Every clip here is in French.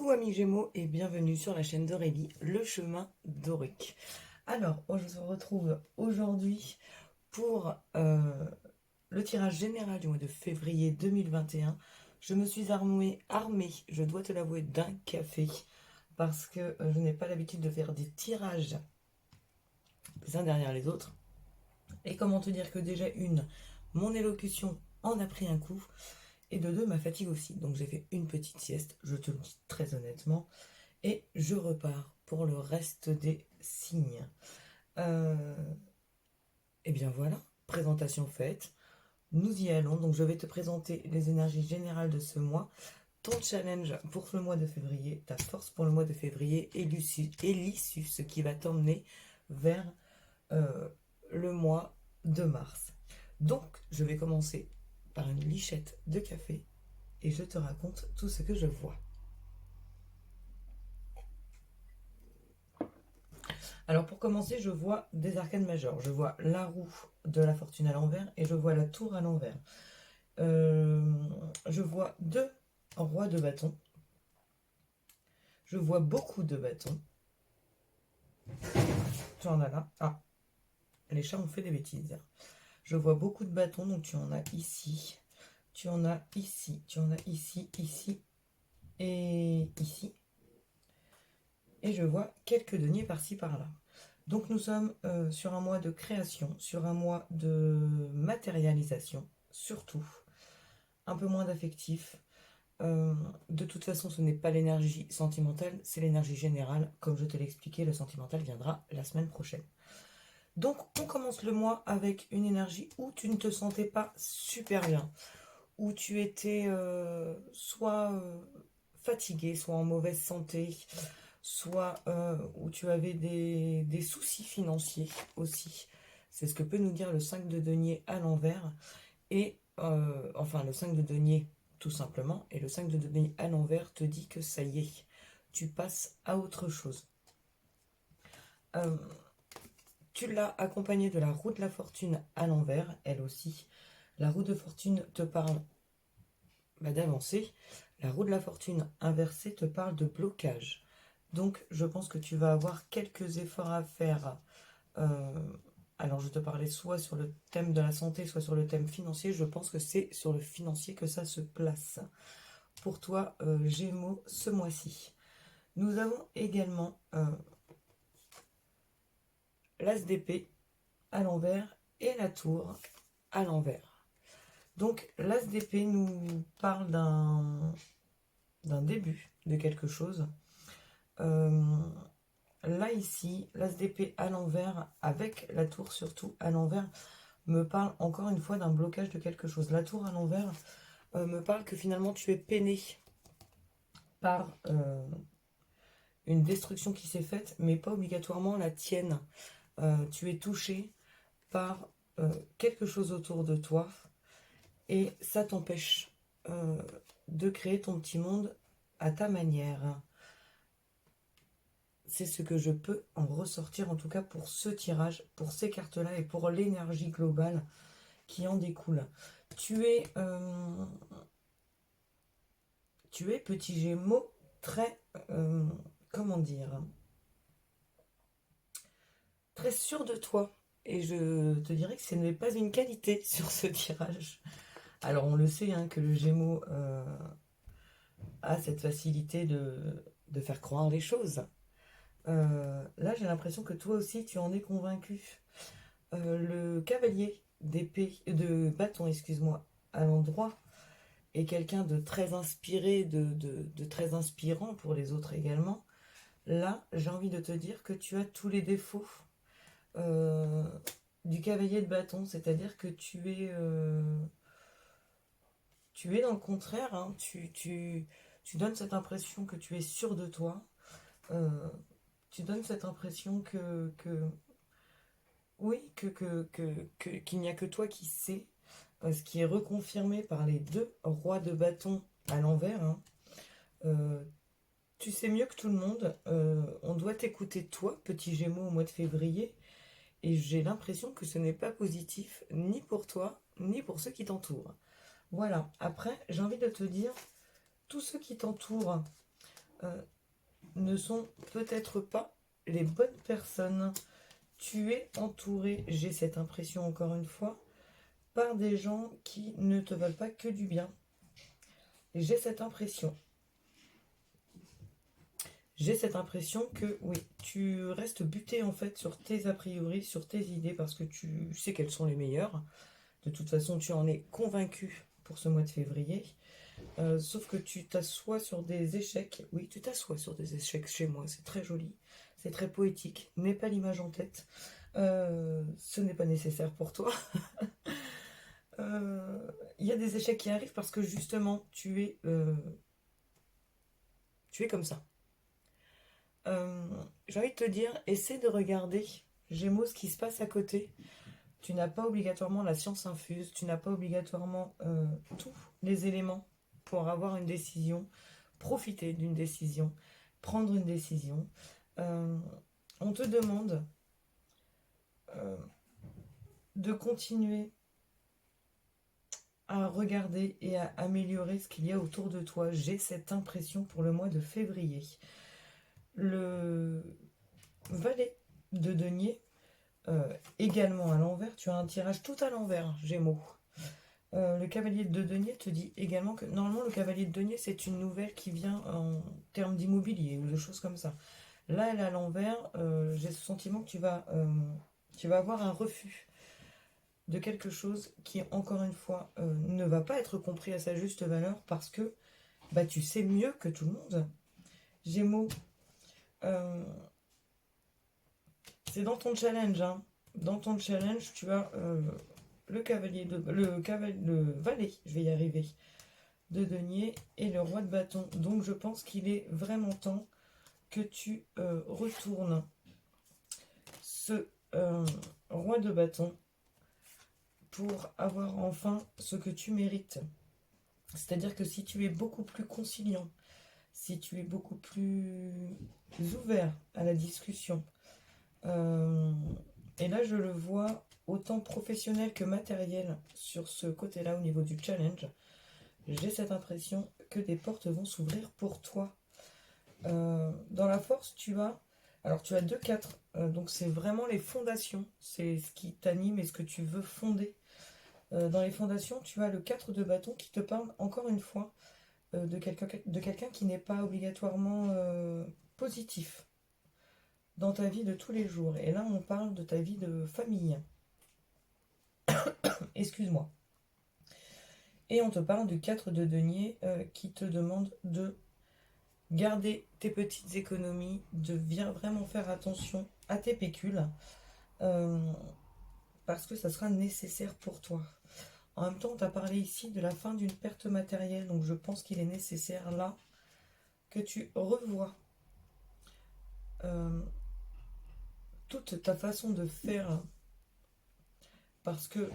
Coucou amis Gémeaux et bienvenue sur la chaîne d'Aurélie, le chemin d'Auric. Alors, on se retrouve aujourd'hui pour le tirage général du mois de février 2021. Je me suis armée, je dois te l'avouer, d'un café parce que je n'ai pas l'habitude de faire des tirages les uns derrière les autres. Et comment te dire que déjà mon élocution en a pris un coup. Et de deux, ma fatigue aussi. Donc j'ai fait une petite sieste, je te le dis très honnêtement. Et je repars pour le reste des signes. Euh, et bien voilà, présentation faite. Nous y allons. Donc je vais te présenter les énergies générales de ce mois. Ton challenge pour le mois de février, ta force pour le mois de février et l'issue, ce qui va t'emmener vers euh, le mois de mars. Donc je vais commencer par une lichette de café et je te raconte tout ce que je vois. Alors pour commencer, je vois des arcanes majeures. Je vois la roue de la fortune à l'envers et je vois la tour à l'envers. Je vois deux rois de bâton. Je vois beaucoup de bâtons. Tu en as là. Ah, les chats ont fait des bêtises. Je vois beaucoup de bâtons, donc tu en as ici. Tu en as ici. Tu en as ici, ici et ici. Et je vois quelques deniers par-ci, par-là. Donc nous sommes sur un mois de création, sur un mois de matérialisation, surtout. Un peu moins d'affectif. De toute façon, ce n'est pas l'énergie sentimentale, c'est l'énergie générale. Comme je te l'ai expliqué, le sentimental viendra la semaine prochaine. Donc on commence le mois avec une énergie où tu ne te sentais pas super bien, où tu étais soit fatigué, soit en mauvaise santé, soit où tu avais des soucis financiers aussi. C'est ce que peut nous dire le 5 de denier à l'envers. Et enfin, le 5 de denier, tout simplement. Et le 5 de denier à l'envers te dit que ça y est, tu passes à autre chose. Euh, Tu l'as accompagné de la roue de la fortune à l'envers, elle aussi. La roue de fortune te parle d'avancer. La roue de la fortune inversée te parle de blocage. Donc, je pense que tu vas avoir quelques efforts à faire. Euh, alors, je te parlais soit sur le thème de la santé, soit sur le thème financier. Je pense que c'est sur le financier que ça se place. Pour toi, Gémeaux, ce mois-ci. Nous avons également l'as d'épée à l'envers et la tour à l'envers. Donc, l'as d'épée nous parle d'un début de quelque chose. Là, ici, l'as d'épée à l'envers, avec la tour surtout à l'envers, me parle encore une fois d'un blocage de quelque chose. La tour à l'envers me parle que finalement tu es peiné par une destruction qui s'est faite, mais pas obligatoirement la tienne. Tu es touché par quelque chose autour de toi et ça t'empêche de créer ton petit monde à ta manière. C'est ce que je peux en ressortir, en tout cas pour ce tirage, pour ces cartes-là et pour l'énergie globale qui en découle. Tu es, petit Gémeaux, très, comment dire, très sûr de toi. Et je te dirais que ce n'est pas une qualité sur ce tirage. Alors on le sait hein, que le Gémeaux a cette facilité de faire croire les choses. Là j'ai l'impression que toi aussi tu en es convaincu. Le cavalier d'épée, de bâton, excuse-moi, à l'endroit est quelqu'un de très inspiré, de très inspirant pour les autres également. Là, j'ai envie de te dire que tu as tous les défauts euh, du cavalier de bâton, c'est-à-dire que tu es dans le contraire, hein. Tu donnes cette impression que tu es sûr de toi, euh, tu donnes cette impression oui, qu'il n'y a que toi qui sais, ce qui est reconfirmé par les deux rois de bâton à l'envers, hein. Euh, Tu sais mieux que tout le monde, on doit t'écouter toi, petit Gémeaux, au mois de février, et j'ai l'impression que ce n'est pas positif, ni pour toi, ni pour ceux qui t'entourent. Voilà, après, j'ai envie de te dire, tous ceux qui t'entourent, ne sont peut-être pas les bonnes personnes. Tu es entouré, j'ai cette impression encore une fois, par des gens qui ne te veulent pas que du bien. J'ai cette impression. J'ai cette impression que, oui, tu restes buté en fait sur tes a priori, sur tes idées, parce que tu sais quelles sont les meilleures. De toute façon, tu en es convaincu pour ce mois de février. Sauf que tu t'assois sur des échecs. Oui, tu t'assois sur des échecs chez moi. C'est très joli. C'est très poétique. N'aie pas l'image en tête. Ce n'est pas nécessaire pour toi. Il y a des échecs qui arrivent parce que justement, tu es comme ça. J'ai envie de te dire, essaie de regarder, Gémeaux, ce qui se passe à côté. Tu n'as pas obligatoirement la science infuse, tu n'as pas obligatoirement tous les éléments pour avoir une décision, profiter d'une décision, prendre une décision. On te demande de continuer à regarder et à améliorer ce qu'il y a autour de toi. J'ai cette impression pour le mois de février. Le valet de denier, également à l'envers, tu as un tirage tout à l'envers, Gémeaux. Le cavalier de denier te dit également que normalement le cavalier de denier c'est une nouvelle qui vient en termes d'immobilier ou de choses comme ça. Là elle est à l'envers, j'ai ce sentiment que tu vas avoir un refus de quelque chose qui encore une fois ne va pas être compris à sa juste valeur parce que bah, tu sais mieux que tout le monde. Gémeaux, c'est dans ton challenge, hein. Dans ton challenge tu as le valet, je vais y arriver, de denier et le roi de bâton. Donc je pense qu'il est vraiment temps que tu retournes ce roi de bâton pour avoir enfin ce que tu mérites. C'est-à-dire que si tu es beaucoup plus conciliant, si tu es beaucoup plus ouvert à la discussion, et là je le vois autant professionnel que matériel sur ce côté-là au niveau du challenge, j'ai cette impression que des portes vont s'ouvrir pour toi. Dans la force, tu as 2-4, donc c'est vraiment les fondations, c'est ce qui t'anime et ce que tu veux fonder. Dans les fondations, tu as le 4 de bâton qui te parle encore une fois de quelqu'un qui n'est pas obligatoirement positif dans ta vie de tous les jours. Et là, on parle de ta vie de famille. Excuse-moi. Et on te parle du 4 de denier qui te demande de garder tes petites économies, de vraiment faire attention à tes pécules, parce que ça sera nécessaire pour toi. En même temps, on t'a parlé ici de la fin d'une perte matérielle, donc je pense qu'il est nécessaire là que tu revoies toute ta façon de faire, parce que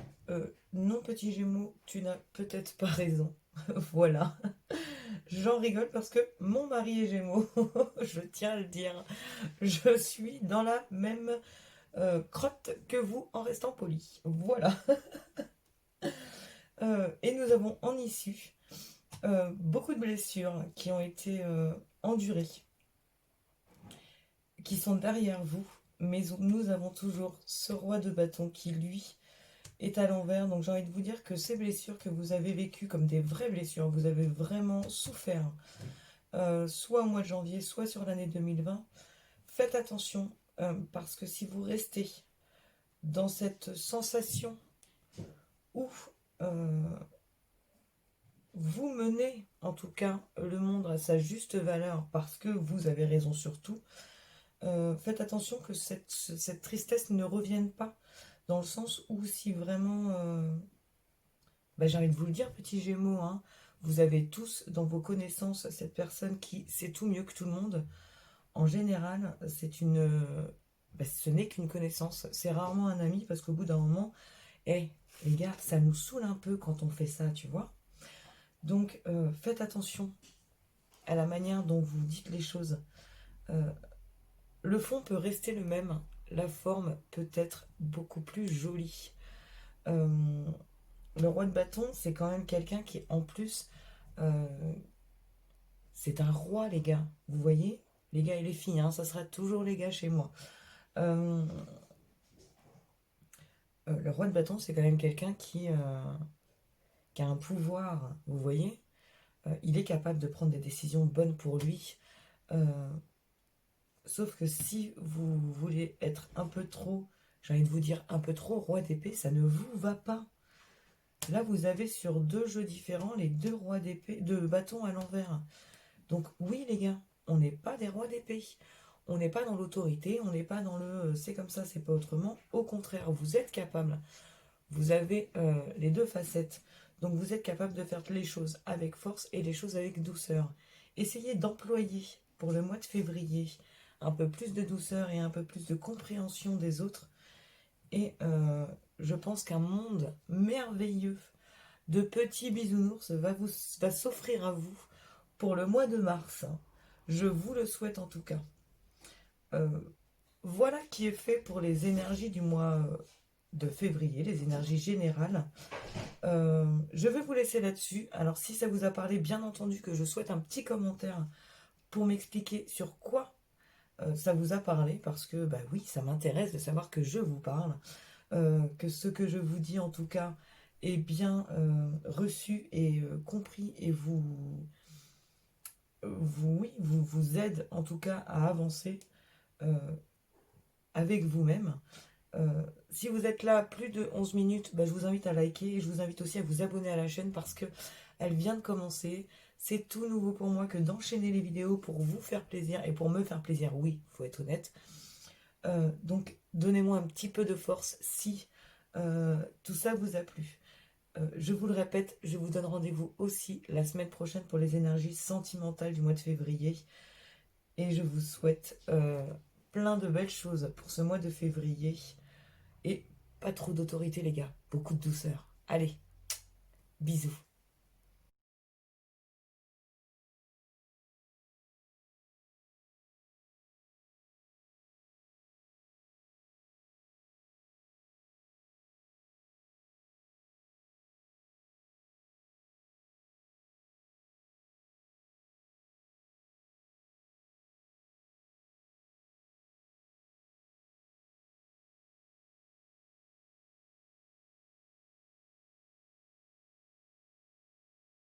non, petit Gémeaux, tu n'as peut-être pas raison. Voilà. J'en rigole parce que mon mari est Gémeaux, je tiens à le dire. Je suis dans la même crotte que vous en restant poli. Voilà. Et nous avons en issue beaucoup de blessures qui ont été endurées, qui sont derrière vous, mais nous avons toujours ce roi de bâton qui, lui, est à l'envers. Donc j'ai envie de vous dire que ces blessures que vous avez vécues comme des vraies blessures, vous avez vraiment souffert, soit au mois de janvier, soit sur l'année 2020, faites attention, parce que si vous restez dans cette sensation où vous menez en tout cas le monde à sa juste valeur parce que vous avez raison sur tout, faites attention que cette tristesse ne revienne pas, dans le sens où si vraiment, j'ai envie de vous le dire, petit Gémeaux, hein, vous avez tous dans vos connaissances cette personne qui sait tout mieux que tout le monde. En général, ce n'est qu'une connaissance, c'est rarement un ami parce qu'au bout d'un moment, les gars, ça nous saoule un peu quand on fait ça, tu vois. Donc, faites attention à la manière dont vous dites les choses. Le fond peut rester le même, la forme peut être beaucoup plus jolie. Le roi de bâton, c'est quand même quelqu'un qui, en plus, c'est un roi, les gars. Vous voyez? Les gars et les filles, hein, ça sera toujours les gars chez moi. Euh, le roi de bâton, c'est quand même quelqu'un qui a un pouvoir, vous voyez? Il est capable de prendre des décisions bonnes pour lui. Euh, Sauf que si vous voulez être un peu trop, j'ai envie de vous dire un peu trop roi d'épée, ça ne vous va pas. Là, vous avez sur deux jeux différents les deux rois d'épée, de bâton à l'envers. Donc oui, les gars, on n'est pas des rois d'épée. On n'est pas dans l'autorité, on n'est pas dans le c'est comme ça, c'est pas autrement. Au contraire, vous êtes capable. Vous avez les deux facettes. Donc vous êtes capable de faire les choses avec force et les choses avec douceur. Essayez d'employer pour le mois de février un peu plus de douceur et un peu plus de compréhension des autres. Et je pense qu'un monde merveilleux de petits bisounours va s'offrir à vous pour le mois de mars. Je vous le souhaite en tout cas. Euh, voilà qui est fait pour les énergies du mois de février, les énergies générales. Je vais vous laisser là-dessus. Alors si ça vous a parlé, bien entendu que je souhaite un petit commentaire pour m'expliquer sur quoi ça vous a parlé, parce que bah oui, ça m'intéresse de savoir que je vous parle, que ce que je vous dis en tout cas est bien reçu et compris et oui, vous aide en tout cas à avancer euh, avec vous-même. Si vous êtes là plus de 11 minutes, bah, je vous invite à liker et je vous invite aussi à vous abonner à la chaîne parce que elle vient de commencer. C'est tout nouveau pour moi que d'enchaîner les vidéos pour vous faire plaisir et pour me faire plaisir. Oui, faut être honnête. Donc, donnez-moi un petit peu de force si tout ça vous a plu. Je vous le répète, je vous donne rendez-vous aussi la semaine prochaine pour les énergies sentimentales du mois de février. Et je vous souhaite plein de belles choses pour ce mois de février. Et pas trop d'autorité, les gars. Beaucoup de douceur. Allez, bisous.